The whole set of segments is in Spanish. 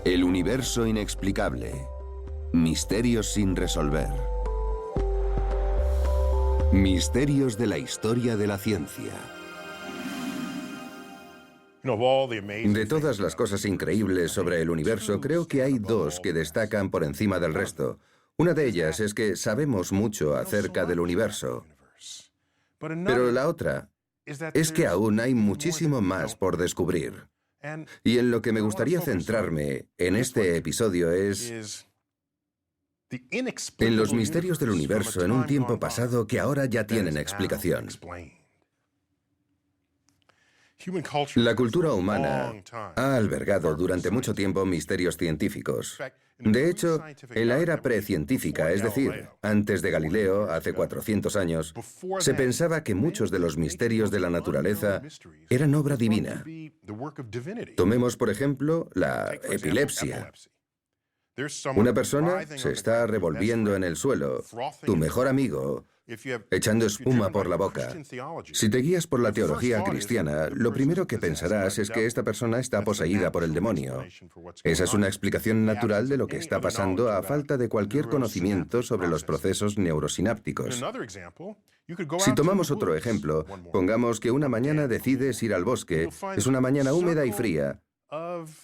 El universo inexplicable. Misterios sin resolver. Misterios de la historia de la ciencia. De todas las cosas increíbles sobre el universo, creo que hay dos que destacan por encima del resto. Una de ellas es que sabemos mucho acerca del universo. Pero la otra es que aún hay muchísimo más por descubrir. Y en lo que me gustaría centrarme en este episodio es en los misterios del universo en un tiempo pasado que ahora ya tienen explicación. La cultura humana ha albergado durante mucho tiempo misterios científicos. De hecho, en la era precientífica, es decir, antes de Galileo, hace 400 años, se pensaba que muchos de los misterios de la naturaleza eran obra divina. Tomemos, por ejemplo, la epilepsia. Una persona se está revolviendo en el suelo, tu mejor amigo, echando espuma por la boca. Si te guías por la teología cristiana, lo primero que pensarás es que esta persona está poseída por el demonio. Esa es una explicación natural de lo que está pasando a falta de cualquier conocimiento sobre los procesos neurosinápticos. Si tomamos otro ejemplo, pongamos que una mañana decides ir al bosque, es una mañana húmeda y fría,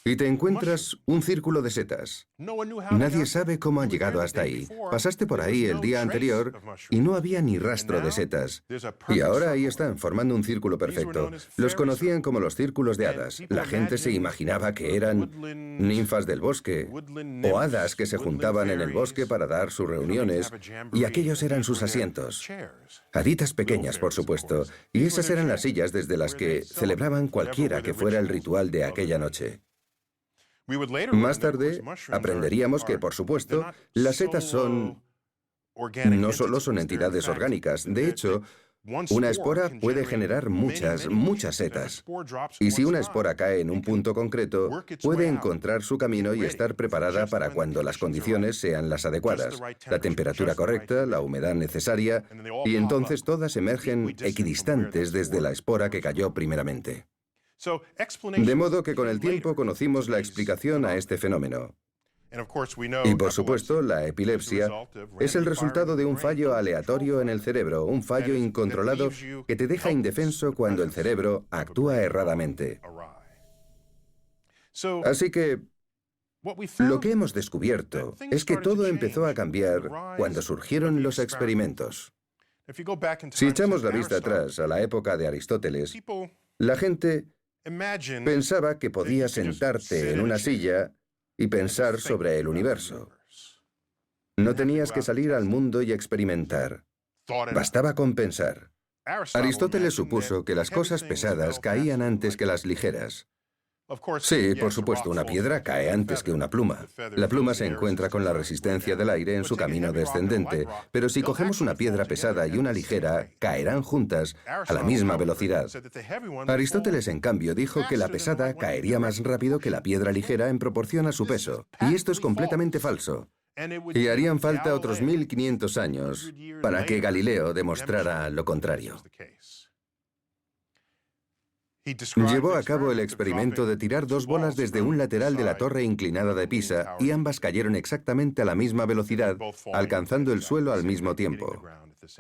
y te encuentras un círculo de setas. Nadie sabe cómo han llegado hasta ahí. Pasaste por ahí el día anterior y no había ni rastro de setas. Y ahora ahí están, formando un círculo perfecto. Los conocían como los círculos de hadas. La gente se imaginaba que eran ninfas del bosque o hadas que se juntaban en el bosque para dar sus reuniones, y aquellos eran sus asientos. Haditas pequeñas, por supuesto, y esas eran las sillas desde las que celebraban cualquiera que fuera el ritual de aquella noche. Más tarde aprenderíamos que, por supuesto, las setas no solo son entidades orgánicas. De hecho, una espora puede generar muchas setas. Y si una espora cae en un punto concreto, puede encontrar su camino y estar preparada para cuando las condiciones sean las adecuadas, la temperatura correcta, la humedad necesaria, y entonces todas emergen equidistantes desde la espora que cayó primeramente. De modo que con el tiempo conocimos la explicación a este fenómeno. Y por supuesto, la epilepsia es el resultado de un fallo aleatorio en el cerebro, un fallo incontrolado que te deja indefenso cuando el cerebro actúa erradamente. Así que lo que hemos descubierto es que todo empezó a cambiar cuando surgieron los experimentos. Si echamos la vista atrás a la época de Aristóteles, la gente pensaba que podías sentarte en una silla y pensar sobre el universo. No tenías que salir al mundo y experimentar. Bastaba con pensar. Aristóteles supuso que las cosas pesadas caían antes que las ligeras. Sí, por supuesto, una piedra cae antes que una pluma. La pluma se encuentra con la resistencia del aire en su camino descendente, pero si cogemos una piedra pesada y una ligera, caerán juntas a la misma velocidad. Aristóteles, en cambio, dijo que la pesada caería más rápido que la piedra ligera en proporción a su peso, y esto es completamente falso. Y harían falta otros 1500 años para que Galileo demostrara lo contrario. Llevó a cabo el experimento de tirar dos bolas desde un lateral de la torre inclinada de Pisa y ambas cayeron exactamente a la misma velocidad, alcanzando el suelo al mismo tiempo.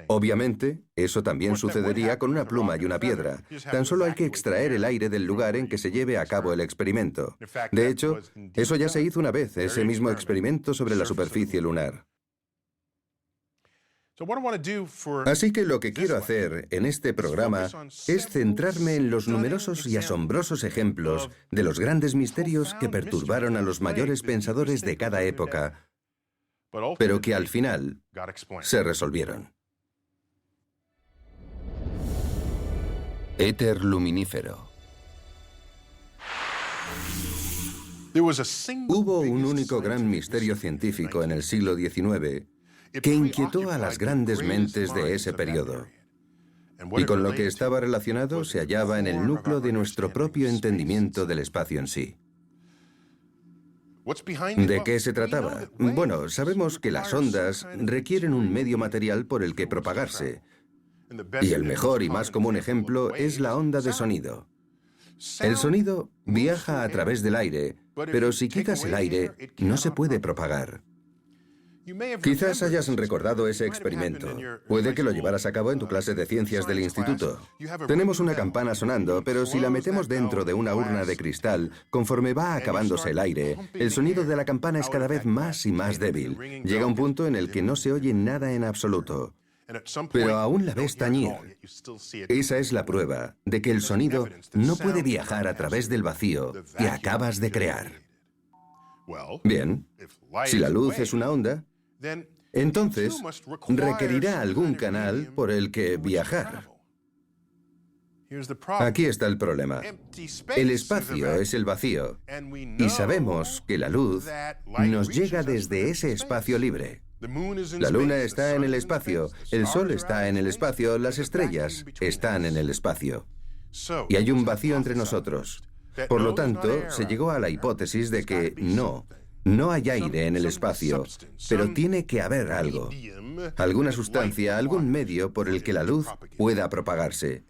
Obviamente, eso también sucedería con una pluma y una piedra. Tan solo hay que extraer el aire del lugar en que se lleve a cabo el experimento. De hecho, eso ya se hizo una vez, ese mismo experimento sobre la superficie lunar. Así que lo que quiero hacer en este programa es centrarme en los numerosos y asombrosos ejemplos de los grandes misterios que perturbaron a los mayores pensadores de cada época, pero que al final se resolvieron. Éter luminífero. Hubo un único gran misterio científico en el siglo XIX que inquietó a las grandes mentes de ese periodo. Y con lo que estaba relacionado se hallaba en el núcleo de nuestro propio entendimiento del espacio en sí. ¿De qué se trataba? Bueno, sabemos que las ondas requieren un medio material por el que propagarse. Y el mejor y más común ejemplo es la onda de sonido. El sonido viaja a través del aire, pero si quitas el aire, no se puede propagar. Quizás hayas recordado ese experimento. Puede que lo llevaras a cabo en tu clase de ciencias del instituto. Tenemos una campana sonando, pero si la metemos dentro de una urna de cristal, conforme va acabándose el aire, el sonido de la campana es cada vez más y más débil. Llega un punto en el que no se oye nada en absoluto. Pero aún la ves tañir. Esa es la prueba de que el sonido no puede viajar a través del vacío que acabas de crear. Bien, si la luz es una onda, entonces requerirá algún canal por el que viajar. Aquí está el problema. El espacio es el vacío, y sabemos que la luz nos llega desde ese espacio libre. La luna está en el espacio, el sol está en el espacio, las estrellas están en el espacio. Y hay un vacío entre nosotros. Por lo tanto, se llegó a la hipótesis de que no hay aire en el espacio, pero tiene que haber algo, alguna sustancia, algún medio por el que la luz pueda propagarse.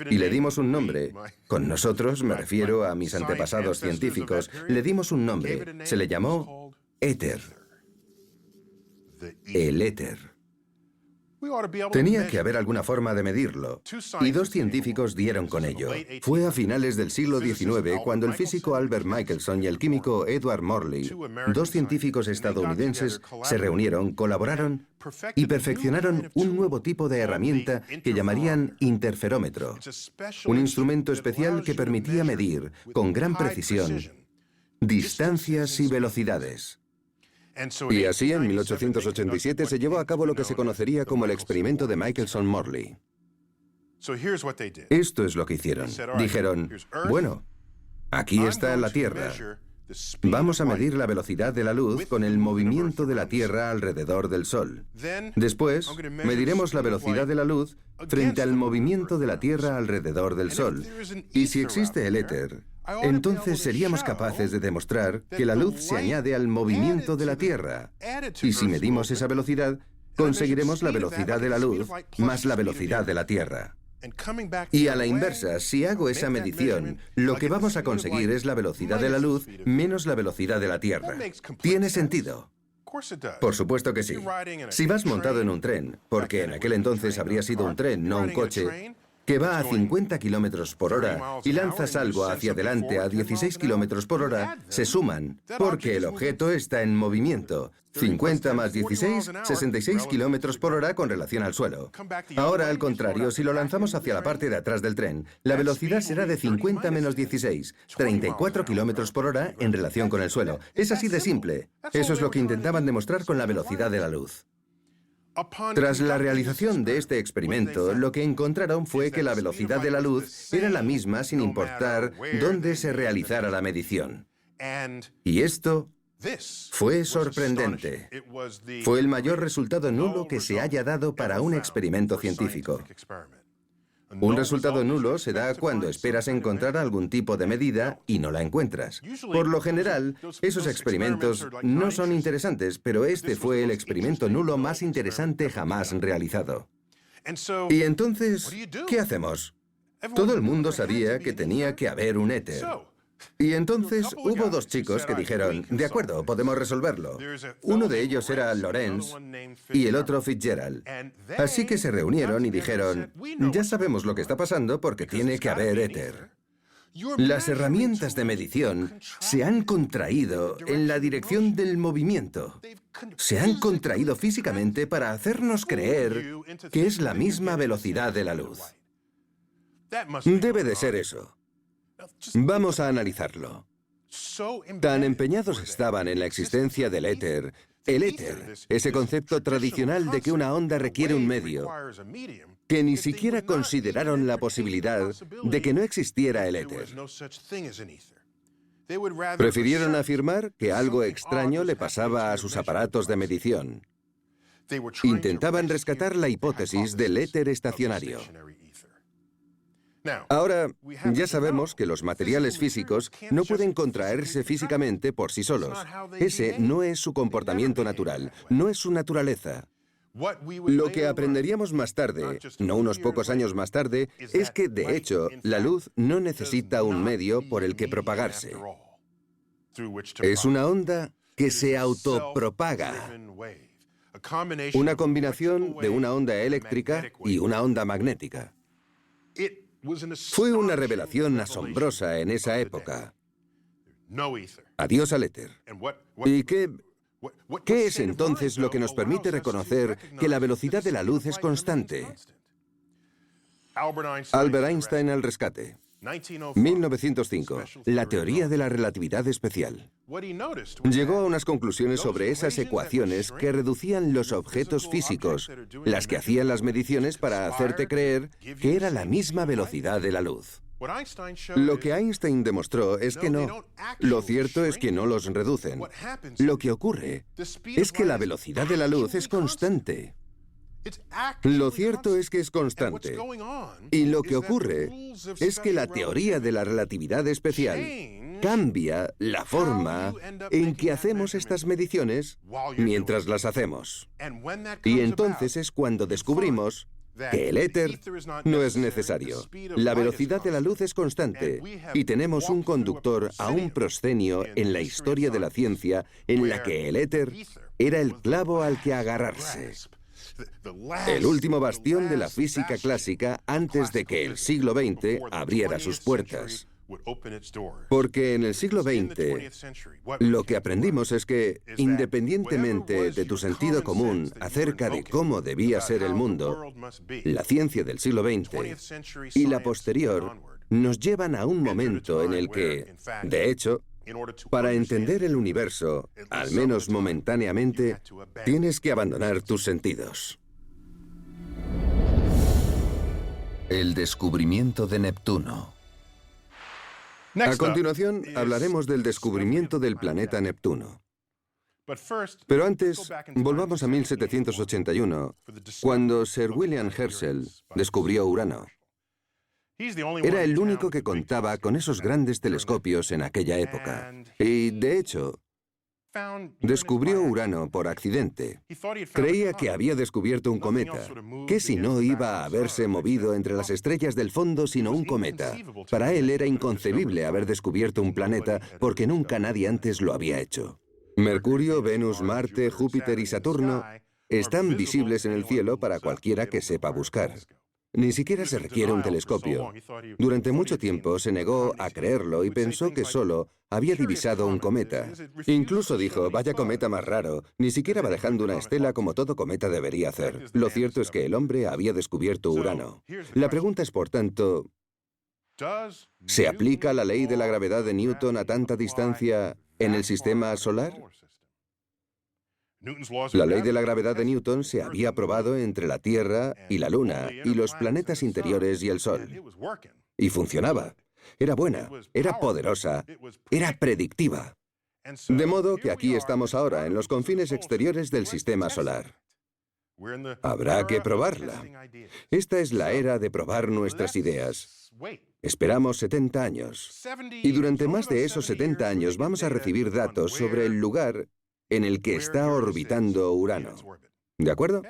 Y le dimos un nombre. Con nosotros, me refiero a mis antepasados científicos, le dimos un nombre. Se le llamó éter. El éter. Tenía que haber alguna forma de medirlo, y dos científicos dieron con ello. Fue a finales del siglo XIX cuando el físico Albert Michelson y el químico Edward Morley, dos científicos estadounidenses, se reunieron, colaboraron y perfeccionaron un nuevo tipo de herramienta que llamarían interferómetro, un instrumento especial que permitía medir, con gran precisión, distancias y velocidades. Y así, en 1887, se llevó a cabo lo que se conocería como el experimento de Michelson-Morley. Esto es lo que hicieron. Dijeron, bueno, aquí está la Tierra. Vamos a medir la velocidad de la luz con el movimiento de la Tierra alrededor del Sol. Después, mediremos la velocidad de la luz frente al movimiento de la Tierra alrededor del Sol. Y si existe el éter, entonces seríamos capaces de demostrar que la luz se añade al movimiento de la Tierra. Y si medimos esa velocidad, conseguiremos la velocidad de la luz más la velocidad de la Tierra. Y a la inversa, si hago esa medición, lo que vamos a conseguir es la velocidad de la luz menos la velocidad de la Tierra. ¿Tiene sentido? Por supuesto que sí. Si vas montado en un tren, porque en aquel entonces habría sido un tren, no un coche, que va a 50 kilómetros por hora y lanzas algo hacia adelante a 16 kilómetros por hora, se suman, porque el objeto está en movimiento. 50 más 16, 66 kilómetros por hora con relación al suelo. Ahora, al contrario, si lo lanzamos hacia la parte de atrás del tren, la velocidad será de 50 menos 16, 34 kilómetros por hora en relación con el suelo. Es así de simple. Eso es lo que intentaban demostrar con la velocidad de la luz. Tras la realización de este experimento, lo que encontraron fue que la velocidad de la luz era la misma sin importar dónde se realizara la medición. Y esto fue sorprendente. Fue el mayor resultado nulo que se haya dado para un experimento científico. Un resultado nulo se da cuando esperas encontrar algún tipo de medida y no la encuentras. Por lo general, esos experimentos no son interesantes, pero este fue el experimento nulo más interesante jamás realizado. Y entonces, ¿qué hacemos? Todo el mundo sabía que tenía que haber un éter. Y entonces hubo dos chicos que dijeron, de acuerdo, podemos resolverlo. Uno de ellos era Lorentz y el otro Fitzgerald. Así que se reunieron y dijeron, ya sabemos lo que está pasando porque tiene que haber éter. Las herramientas de medición se han contraído en la dirección del movimiento. Se han contraído físicamente para hacernos creer que es la misma velocidad de la luz. Debe de ser eso. Vamos a analizarlo. Tan empeñados estaban en la existencia del éter, el éter, ese concepto tradicional de que una onda requiere un medio, que ni siquiera consideraron la posibilidad de que no existiera el éter. Prefirieron afirmar que algo extraño le pasaba a sus aparatos de medición. Intentaban rescatar la hipótesis del éter estacionario. Ahora, ya sabemos que los materiales físicos no pueden contraerse físicamente por sí solos. Ese no es su comportamiento natural, no es su naturaleza. Lo que aprenderíamos más tarde, no unos pocos años más tarde, es que, de hecho, la luz no necesita un medio por el que propagarse. Es una onda que se autopropaga. Una combinación de una onda eléctrica y una onda magnética. Fue una revelación asombrosa en esa época. Adiós al éter. ¿Y qué es entonces lo que nos permite reconocer que la velocidad de la luz es constante? Albert Einstein al rescate. 1905. La teoría de la relatividad especial. Llegó a unas conclusiones sobre esas ecuaciones que reducían los objetos físicos, las que hacían las mediciones para hacerte creer que era la misma velocidad de la luz. Lo que Einstein demostró es que no. Lo cierto es que no los reducen. Lo que ocurre es que la velocidad de la luz es constante. Lo cierto es que es constante. Y lo que ocurre es que la teoría de la relatividad especial cambia la forma en que hacemos estas mediciones mientras las hacemos. Y entonces es cuando descubrimos que el éter no es necesario. La velocidad de la luz es constante y tenemos un conductor a un proscenio en la historia de la ciencia en la que el éter era el clavo al que agarrarse. El último bastión de la física clásica antes de que el siglo XX abriera sus puertas. Porque en el siglo XX lo que aprendimos es que, independientemente de tu sentido común acerca de cómo debía ser el mundo, la ciencia del siglo XX y la posterior nos llevan a un momento en el que, de hecho, para entender el universo, al menos momentáneamente, tienes que abandonar tus sentidos. El descubrimiento de Neptuno. A continuación, hablaremos del descubrimiento del planeta Neptuno. Pero antes, volvamos a 1781, cuando Sir William Herschel descubrió Urano. Era el único que contaba con esos grandes telescopios en aquella época. Y, de hecho, descubrió Urano por accidente. Creía que había descubierto un cometa. ¿Qué si no iba a haberse movido entre las estrellas del fondo sino un cometa? Para él era inconcebible haber descubierto un planeta porque nunca nadie antes lo había hecho. Mercurio, Venus, Marte, Júpiter y Saturno están visibles en el cielo para cualquiera que sepa buscar. Ni siquiera se requiere un telescopio. Durante mucho tiempo se negó a creerlo y pensó que solo había divisado un cometa. Incluso dijo, vaya cometa más raro, ni siquiera va dejando una estela como todo cometa debería hacer. Lo cierto es que el hombre había descubierto Urano. La pregunta es, por tanto, ¿se aplica la ley de la gravedad de Newton a tanta distancia en el sistema solar? La ley de la gravedad de Newton se había probado entre la Tierra y la Luna, y los planetas interiores y el Sol. Y funcionaba. Era buena, era poderosa, era predictiva. De modo que aquí estamos ahora, en los confines exteriores del sistema solar. Habrá que probarla. Esta es la era de probar nuestras ideas. Esperamos 70 años. Y durante más de esos 70 años vamos a recibir datos sobre el lugar en el que está orbitando Urano. ¿De acuerdo?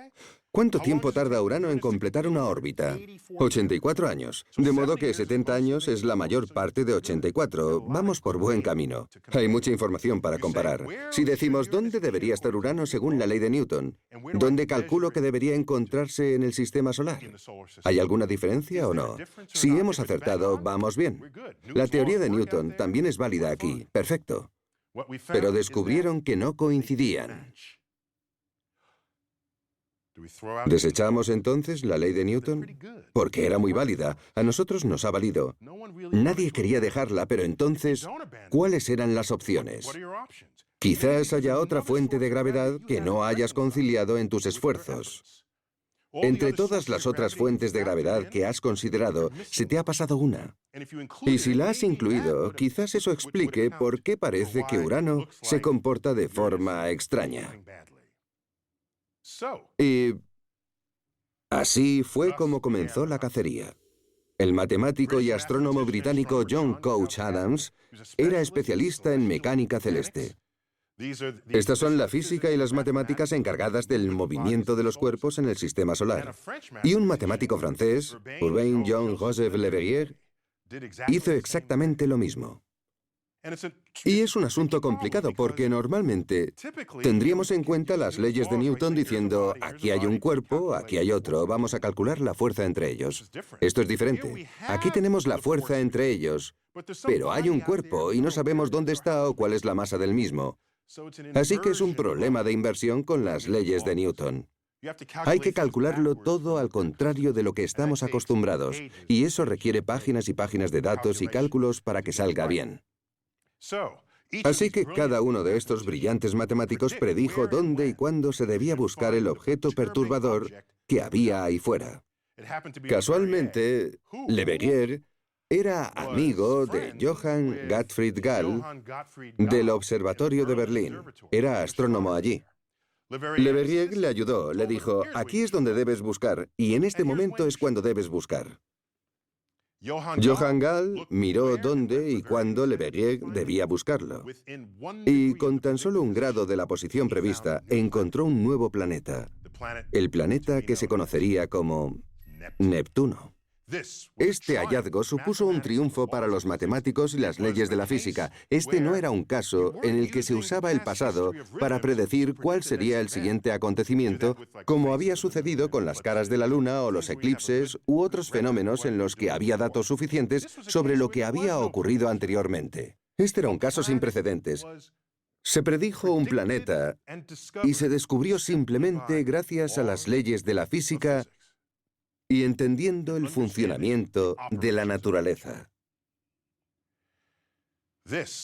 ¿Cuánto tiempo tarda Urano en completar una órbita? 84 años. De modo que 70 años es la mayor parte de 84. Vamos por buen camino. Hay mucha información para comparar. Si decimos dónde debería estar Urano según la ley de Newton, ¿dónde calculo que debería encontrarse en el sistema solar? ¿Hay alguna diferencia o no? Si hemos acertado, vamos bien. La teoría de Newton también es válida aquí. Perfecto. Pero descubrieron que no coincidían. ¿Desechamos entonces la ley de Newton? Porque era muy válida. A nosotros nos ha valido. Nadie quería dejarla, pero entonces, ¿cuáles eran las opciones? Quizás haya otra fuente de gravedad que no hayas conciliado en tus esfuerzos. Entre todas las otras fuentes de gravedad que has considerado, se te ha pasado una. Y si la has incluido, quizás eso explique por qué parece que Urano se comporta de forma extraña. Y así fue como comenzó la cacería. El matemático y astrónomo británico John Couch Adams era especialista en mecánica celeste. Estas son la física y las matemáticas encargadas del movimiento de los cuerpos en el sistema solar. Y un matemático francés, Urbain Jean-Joseph Le Verrier, hizo exactamente lo mismo. Y es un asunto complicado porque normalmente tendríamos en cuenta las leyes de Newton diciendo aquí hay un cuerpo, aquí hay otro, vamos a calcular la fuerza entre ellos. Esto es diferente. Aquí tenemos la fuerza entre ellos, pero hay un cuerpo y no sabemos dónde está o cuál es la masa del mismo. Así que es un problema de inversión con las leyes de Newton. Hay que calcularlo todo al contrario de lo que estamos acostumbrados, y eso requiere páginas y páginas de datos y cálculos para que salga bien. Así que cada uno de estos brillantes matemáticos predijo dónde y cuándo se debía buscar el objeto perturbador que había ahí fuera. Casualmente, Leverrier era amigo de Johann Gottfried Gall del Observatorio de Berlín. Era astrónomo allí. Leverrier le ayudó, le dijo, aquí es donde debes buscar, y en este momento es cuando debes buscar. Johann Gall miró dónde y cuándo Leverrier debía buscarlo. Y con tan solo un grado de la posición prevista, encontró un nuevo planeta. El planeta que se conocería como Neptuno. Este hallazgo supuso un triunfo para los matemáticos y las leyes de la física. Este no era un caso en el que se usaba el pasado para predecir cuál sería el siguiente acontecimiento, como había sucedido con las caras de la luna o los eclipses u otros fenómenos en los que había datos suficientes sobre lo que había ocurrido anteriormente. Este era un caso sin precedentes. Se predijo un planeta y se descubrió simplemente gracias a las leyes de la física y entendiendo el funcionamiento de la naturaleza.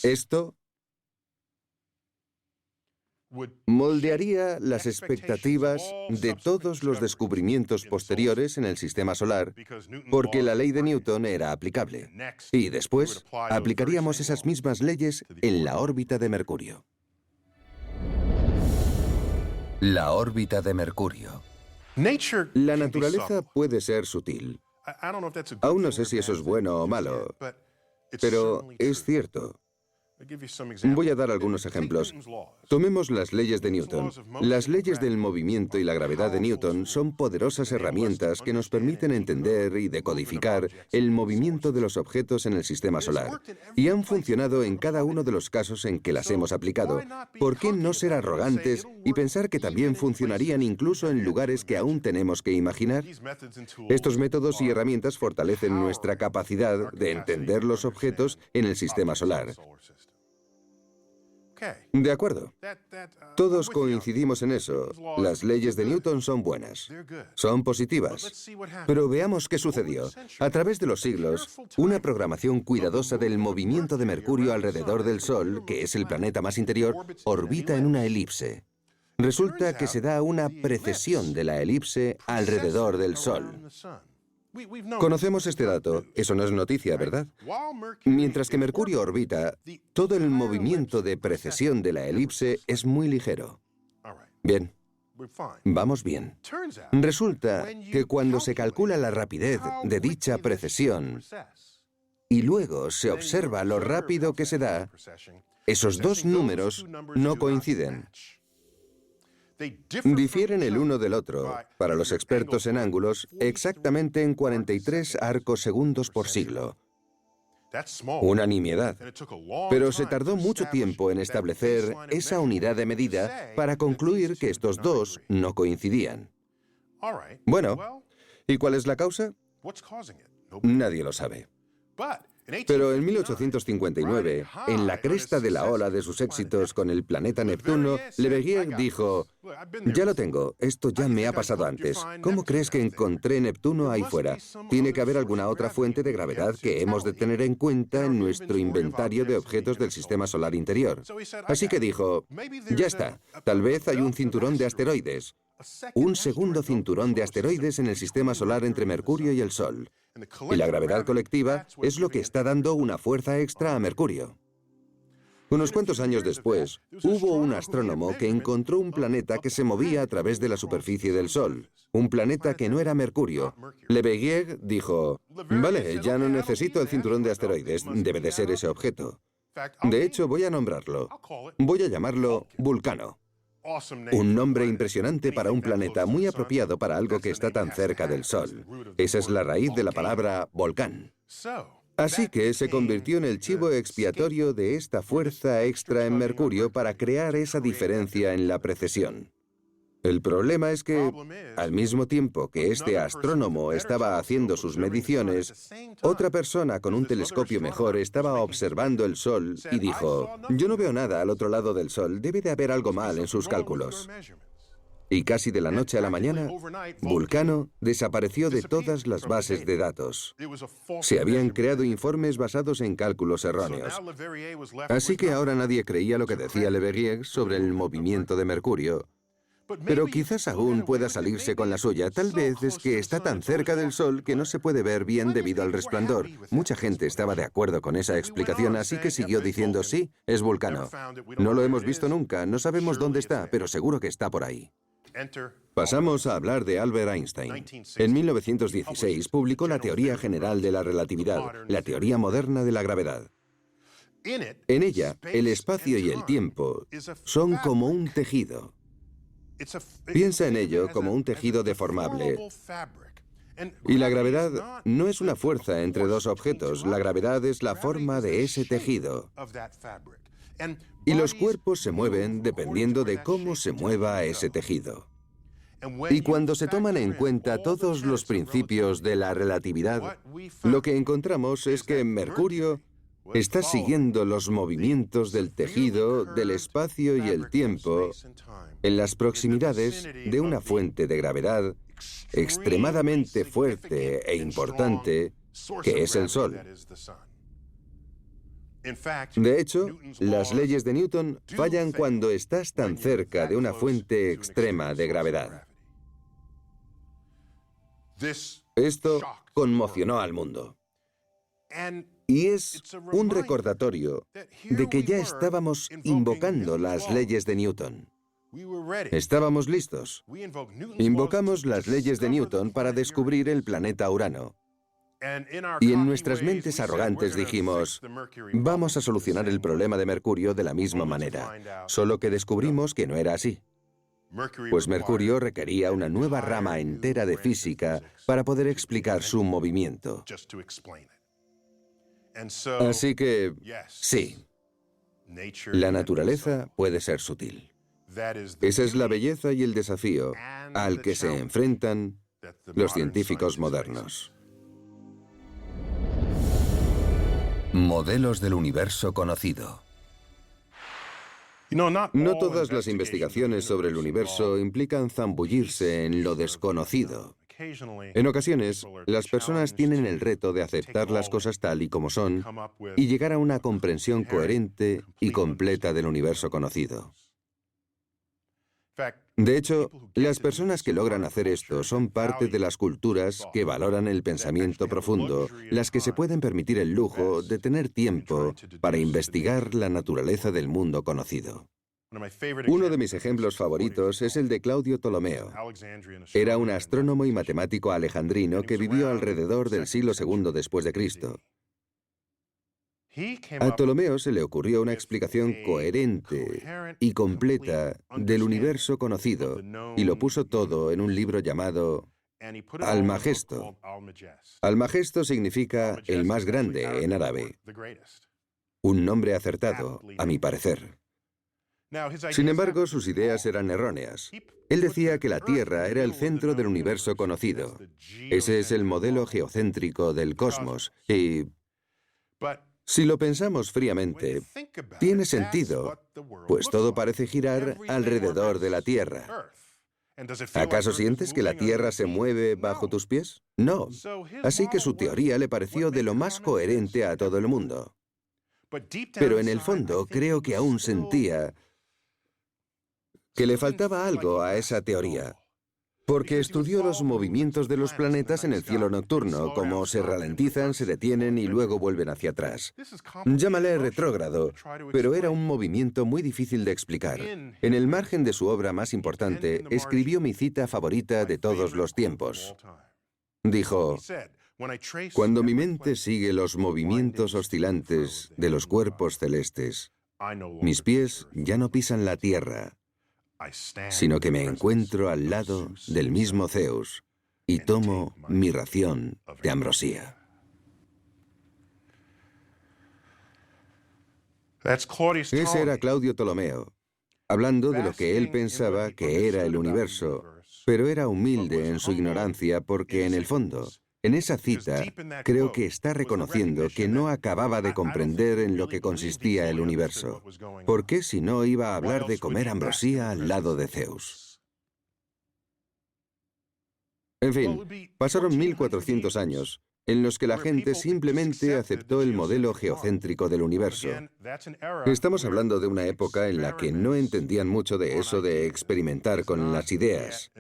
Esto moldearía las expectativas de todos los descubrimientos posteriores en el sistema solar, porque la ley de Newton era aplicable. Y después aplicaríamos esas mismas leyes en la órbita de Mercurio. La órbita de Mercurio. La naturaleza puede ser sutil. Aún no sé si eso es bueno o malo, pero es cierto. Voy a dar algunos ejemplos. Tomemos las leyes de Newton. Las leyes del movimiento y la gravedad de Newton son poderosas herramientas que nos permiten entender y decodificar el movimiento de los objetos en el sistema solar. Y han funcionado en cada uno de los casos en que las hemos aplicado. ¿Por qué no ser arrogantes y pensar que también funcionarían incluso en lugares que aún tenemos que imaginar? Estos métodos y herramientas fortalecen nuestra capacidad de entender los objetos en el sistema solar. De acuerdo. Todos coincidimos en eso. Las leyes de Newton son buenas. Son positivas. Pero veamos qué sucedió. A través de los siglos, una programación cuidadosa del movimiento de Mercurio alrededor del Sol, que es el planeta más interior, orbita en una elipse. Resulta que se da una precesión de la elipse alrededor del Sol. Conocemos este dato. Eso no es noticia, ¿verdad? Mientras que Mercurio orbita, todo el movimiento de precesión de la elipse es muy ligero. Bien. Vamos bien. Resulta que cuando se calcula la rapidez de dicha precesión y luego se observa lo rápido que se da, esos dos números no coinciden. Difieren el uno del otro, para los expertos en ángulos, exactamente en 43 arcos segundos por siglo. Una nimiedad. Pero se tardó mucho tiempo en establecer esa unidad de medida para concluir que estos dos no coincidían. Bueno, ¿y cuál es la causa? Nadie lo sabe. Pero en 1859, en la cresta de la ola de sus éxitos con el planeta Neptuno, Leverrier dijo, ya lo tengo, esto ya me ha pasado antes. ¿Cómo crees que encontré Neptuno ahí fuera? Tiene que haber alguna otra fuente de gravedad que hemos de tener en cuenta en nuestro inventario de objetos del sistema solar interior. Así que dijo, ya está, tal vez hay un cinturón de asteroides. Un segundo cinturón de asteroides en el sistema solar entre Mercurio y el Sol. Y la gravedad colectiva es lo que está dando una fuerza extra a Mercurio. Unos cuantos años después, hubo un astrónomo que encontró un planeta que se movía a través de la superficie del Sol. Un planeta que no era Mercurio. Leverrier dijo, vale, ya no necesito el cinturón de asteroides, debe de ser ese objeto. De hecho, voy a nombrarlo. Voy a llamarlo Vulcano. Un nombre impresionante para un planeta, muy apropiado para algo que está tan cerca del Sol. Esa es la raíz de la palabra volcán. Así que se convirtió en el chivo expiatorio de esta fuerza extra en Mercurio para crear esa diferencia en la precesión. El problema es que, al mismo tiempo que este astrónomo estaba haciendo sus mediciones, otra persona con un telescopio mejor estaba observando el Sol y dijo: «Yo no veo nada al otro lado del Sol, debe de haber algo mal en sus cálculos». Y casi de la noche a la mañana, Vulcano desapareció de todas las bases de datos. Se habían creado informes basados en cálculos erróneos. Así que ahora nadie creía lo que decía Leverrier sobre el movimiento de Mercurio. Pero quizás aún pueda salirse con la suya. Tal vez es que está tan cerca del Sol que no se puede ver bien debido al resplandor. Mucha gente estaba de acuerdo con esa explicación, así que siguió diciendo: «Sí, es Vulcano. No lo hemos visto nunca, no sabemos dónde está, pero seguro que está por ahí». Pasamos a hablar de Albert Einstein. En 1916 publicó la teoría general de la relatividad, la teoría moderna de la gravedad. En ella, el espacio y el tiempo son como un tejido. Piensa en ello como un tejido deformable. Y la gravedad no es una fuerza entre dos objetos, la gravedad es la forma de ese tejido. Y los cuerpos se mueven dependiendo de cómo se mueva ese tejido. Y cuando se toman en cuenta todos los principios de la relatividad, lo que encontramos es que Mercurio está siguiendo los movimientos del tejido, del espacio y el tiempo en las proximidades de una fuente de gravedad extremadamente fuerte e importante, que es el Sol. De hecho, las leyes de Newton fallan cuando estás tan cerca de una fuente extrema de gravedad. Esto conmocionó al mundo. Y es un recordatorio de que ya estábamos invocando las leyes de Newton. Estábamos listos. Invocamos las leyes de Newton para descubrir el planeta Urano. Y en nuestras mentes arrogantes dijimos: «Vamos a solucionar el problema de Mercurio de la misma manera», solo que descubrimos que no era así. Pues Mercurio requería una nueva rama entera de física para poder explicar su movimiento. Así que, sí, la naturaleza puede ser sutil. Esa es la belleza y el desafío al que se enfrentan los científicos modernos. Modelos del universo conocido. No todas las investigaciones sobre el universo implican zambullirse en lo desconocido. En ocasiones, las personas tienen el reto de aceptar las cosas tal y como son y llegar a una comprensión coherente y completa del universo conocido. De hecho, las personas que logran hacer esto son parte de las culturas que valoran el pensamiento profundo, las que se pueden permitir el lujo de tener tiempo para investigar la naturaleza del mundo conocido. Uno de mis ejemplos favoritos es el de Claudio Ptolomeo. Era un astrónomo y matemático alejandrino que vivió alrededor del siglo II después de Cristo. A Ptolomeo se le ocurrió una explicación coherente y completa del universo conocido y lo puso todo en un libro llamado Almagesto. Almagesto significa el más grande en árabe. Un nombre acertado, a mi parecer. Sin embargo, sus ideas eran erróneas. Él decía que la Tierra era el centro del universo conocido. Ese es el modelo geocéntrico del cosmos y... si lo pensamos fríamente, tiene sentido, pues todo parece girar alrededor de la Tierra. ¿Acaso sientes que la Tierra se mueve bajo tus pies? No. Así que su teoría le pareció de lo más coherente a todo el mundo. Pero en el fondo creo que aún sentía que le faltaba algo a esa teoría. Porque estudió los movimientos de los planetas en el cielo nocturno, cómo se ralentizan, se detienen y luego vuelven hacia atrás. Llámale retrógrado, pero era un movimiento muy difícil de explicar. En el margen de su obra más importante, escribió mi cita favorita de todos los tiempos. Dijo: «Cuando mi mente sigue los movimientos oscilantes de los cuerpos celestes, mis pies ya no pisan la tierra, sino que me encuentro al lado del mismo Zeus y tomo mi ración de ambrosía». Ese era Claudio Ptolomeo, hablando de lo que él pensaba que era el universo, pero era humilde en su ignorancia porque, en el fondo, en esa cita, creo que está reconociendo que no acababa de comprender en lo que consistía el universo. ¿Por qué si no iba a hablar de comer ambrosía al lado de Zeus? En fin, pasaron 1400 años en los que la gente simplemente aceptó el modelo geocéntrico del universo. Estamos hablando de una época en la que no entendían mucho de eso de experimentar con las ideas.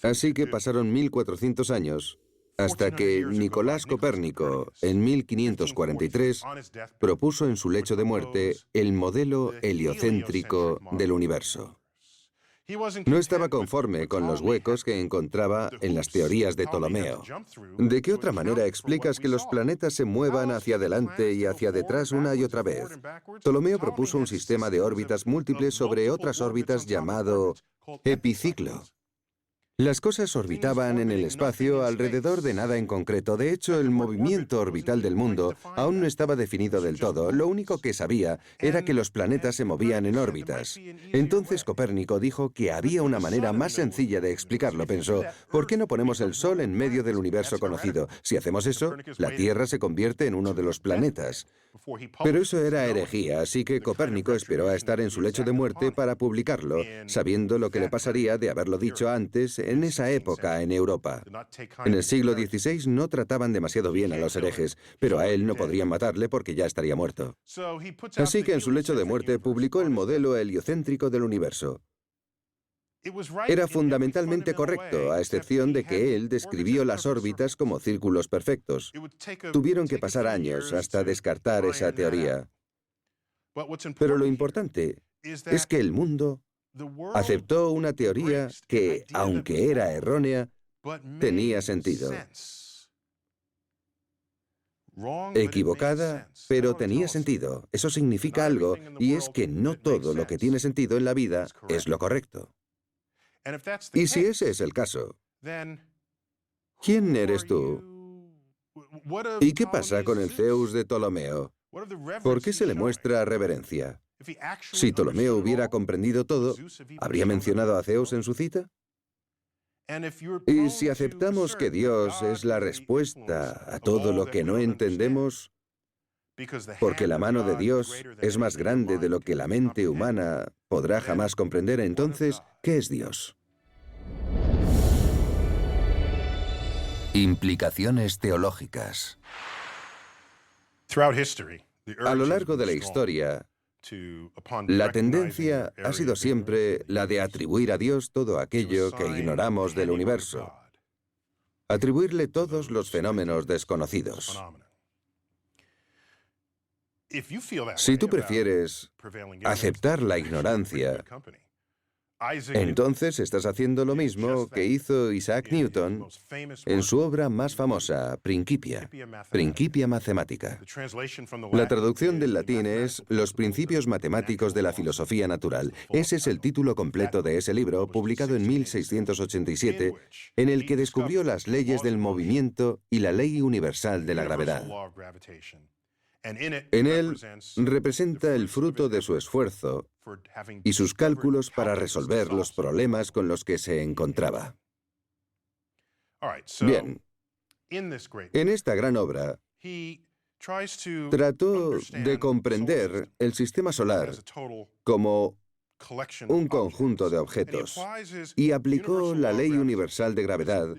Así que pasaron 1400 años hasta que Nicolás Copérnico, en 1543, propuso en su lecho de muerte el modelo heliocéntrico del universo. No estaba conforme con los huecos que encontraba en las teorías de Ptolomeo. ¿De qué otra manera explicas que los planetas se muevan hacia adelante y hacia detrás una y otra vez? Ptolomeo propuso un sistema de órbitas múltiples sobre otras órbitas llamado epiciclo. Las cosas orbitaban en el espacio alrededor de nada en concreto. De hecho, el movimiento orbital del mundo aún no estaba definido del todo. Lo único que sabía era que los planetas se movían en órbitas. Entonces Copérnico dijo que había una manera más sencilla de explicarlo. Pensó, ¿por qué no ponemos el Sol en medio del universo conocido? Si hacemos eso, la Tierra se convierte en uno de los planetas. Pero eso era herejía, así que Copérnico esperó a estar en su lecho de muerte para publicarlo, sabiendo lo que le pasaría de haberlo dicho antes en esa época en Europa. En el siglo XVI no trataban demasiado bien a los herejes, pero a él no podrían matarle porque ya estaría muerto. Así que en su lecho de muerte publicó el modelo heliocéntrico del universo. Era fundamentalmente correcto, a excepción de que él describió las órbitas como círculos perfectos. Tuvieron que pasar años hasta descartar esa teoría. Pero lo importante es que el mundo aceptó una teoría que, aunque era errónea, tenía sentido. Equivocada, pero tenía sentido. Eso significa algo, y es que no todo lo que tiene sentido en la vida es lo correcto. Y si ese es el caso, ¿quién eres tú? ¿Y qué pasa con el Zeus de Ptolomeo? ¿Por qué se le muestra reverencia? Si Ptolomeo hubiera comprendido todo, ¿habría mencionado a Zeus en su cita? Y si aceptamos que Dios es la respuesta a todo lo que no entendemos, porque la mano de Dios es más grande de lo que la mente humana podrá jamás comprender, entonces, ¿qué es Dios? Implicaciones teológicas. A lo largo de la historia, la tendencia ha sido siempre la de atribuir a Dios todo aquello que ignoramos del universo, atribuirle todos los fenómenos desconocidos. Si tú prefieres aceptar la ignorancia, entonces estás haciendo lo mismo que hizo Isaac Newton en su obra más famosa, Principia, Principia Mathematica. La traducción del latín es Los principios matemáticos de la filosofía natural. Ese es el título completo de ese libro, publicado en 1687, en el que descubrió las leyes del movimiento y la ley universal de la gravedad. En él representa el fruto de su esfuerzo y sus cálculos para resolver los problemas con los que se encontraba. Bien, en esta gran obra, trató de comprender el sistema solar como un conjunto de objetos y aplicó la ley universal de gravedad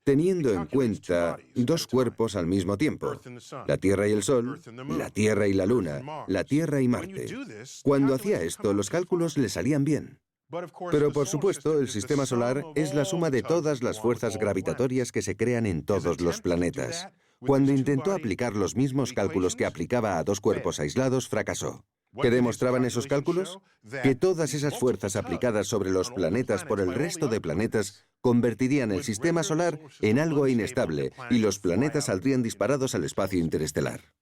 teniendo en cuenta dos cuerpos al mismo tiempo, la Tierra y el Sol, la Tierra y la Luna, la Tierra y Marte. Cuando hacía esto, los cálculos le salían bien. Pero, por supuesto, el sistema solar es la suma de todas las fuerzas gravitatorias que se crean en todos los planetas. Cuando intentó aplicar los mismos cálculos que aplicaba a dos cuerpos aislados, fracasó. ¿Qué demostraban esos cálculos? Que todas esas fuerzas aplicadas sobre los planetas por el resto de planetas convertirían el sistema solar en algo inestable y los planetas saldrían disparados al espacio interestelar.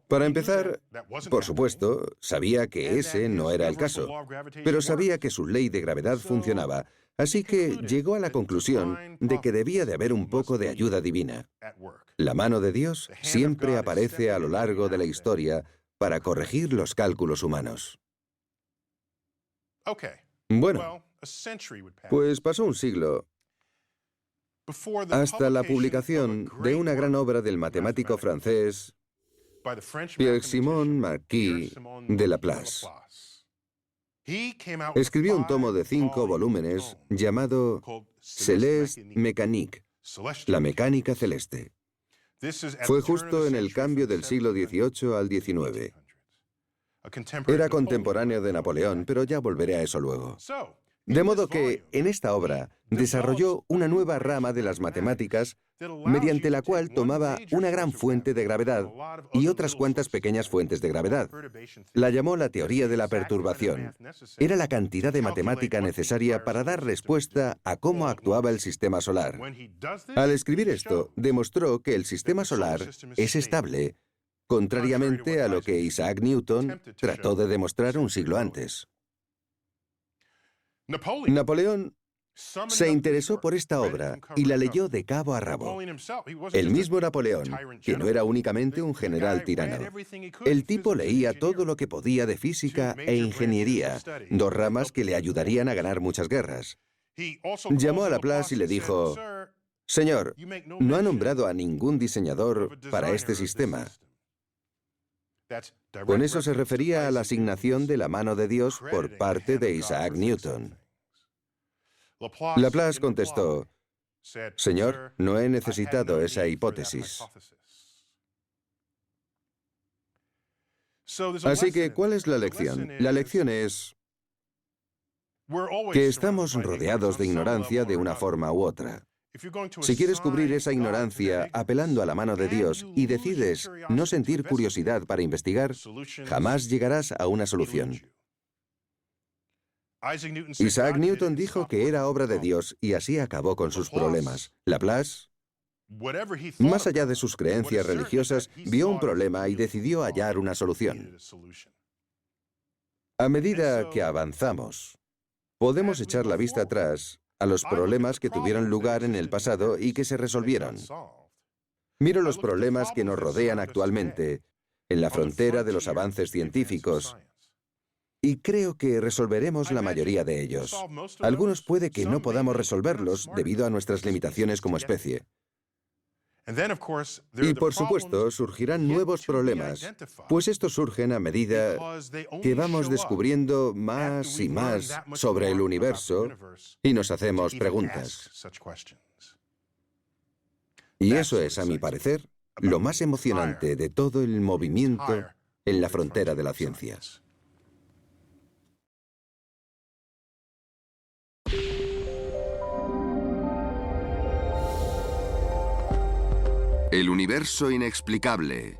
Para empezar, por supuesto, sabía que ese no era el caso, pero sabía que su ley de gravedad funcionaba, Así que llegó a la conclusión de que debía de haber un poco de ayuda divina. La mano de Dios siempre aparece a lo largo de la historia para corregir los cálculos humanos. Bueno, pues pasó un siglo hasta la publicación de una gran obra del matemático francés Pierre-Simon Marquis de Laplace. Escribió un tomo de 5 volúmenes llamado Céleste Mécanique, la mecánica celeste. Fue justo en el cambio del siglo XVIII al XIX. Era contemporáneo de Napoleón, pero ya volveré a eso luego. De modo que, en esta obra, desarrolló una nueva rama de las matemáticas mediante la cual tomaba una gran fuente de gravedad y otras cuantas pequeñas fuentes de gravedad. La llamó la teoría de la perturbación. Era la cantidad de matemática necesaria para dar respuesta a cómo actuaba el sistema solar. Al escribir esto, demostró que el sistema solar es estable, contrariamente a lo que Isaac Newton trató de demostrar un siglo antes. Napoleón se interesó por esta obra y la leyó de cabo a rabo. El mismo Napoleón, que no era únicamente un general tirano. El tipo leía todo lo que podía de física e ingeniería, dos ramas que le ayudarían a ganar muchas guerras. Llamó a Laplace y le dijo: «Señor, no ha nombrado a ningún diseñador para este sistema». Con eso se refería a la asignación de la mano de Dios por parte de Isaac Newton. Laplace contestó: «Señor, no he necesitado esa hipótesis». Así que, ¿cuál es la lección? La lección es que estamos rodeados de ignorancia de una forma u otra. Si quieres cubrir esa ignorancia apelando a la mano de Dios y decides no sentir curiosidad para investigar, jamás llegarás a una solución. Isaac Newton dijo que era obra de Dios y así acabó con sus problemas. Laplace, más allá de sus creencias religiosas, vio un problema y decidió hallar una solución. A medida que avanzamos, podemos echar la vista atrás a los problemas que tuvieron lugar en el pasado y que se resolvieron. Miro los problemas que nos rodean actualmente, en la frontera de los avances científicos, y creo que resolveremos la mayoría de ellos. Algunos puede que no podamos resolverlos debido a nuestras limitaciones como especie. Y por supuesto, surgirán nuevos problemas, pues estos surgen a medida que vamos descubriendo más y más sobre el universo y nos hacemos preguntas. Y eso es, a mi parecer, lo más emocionante de todo el movimiento en la frontera de la ciencia. El universo inexplicable.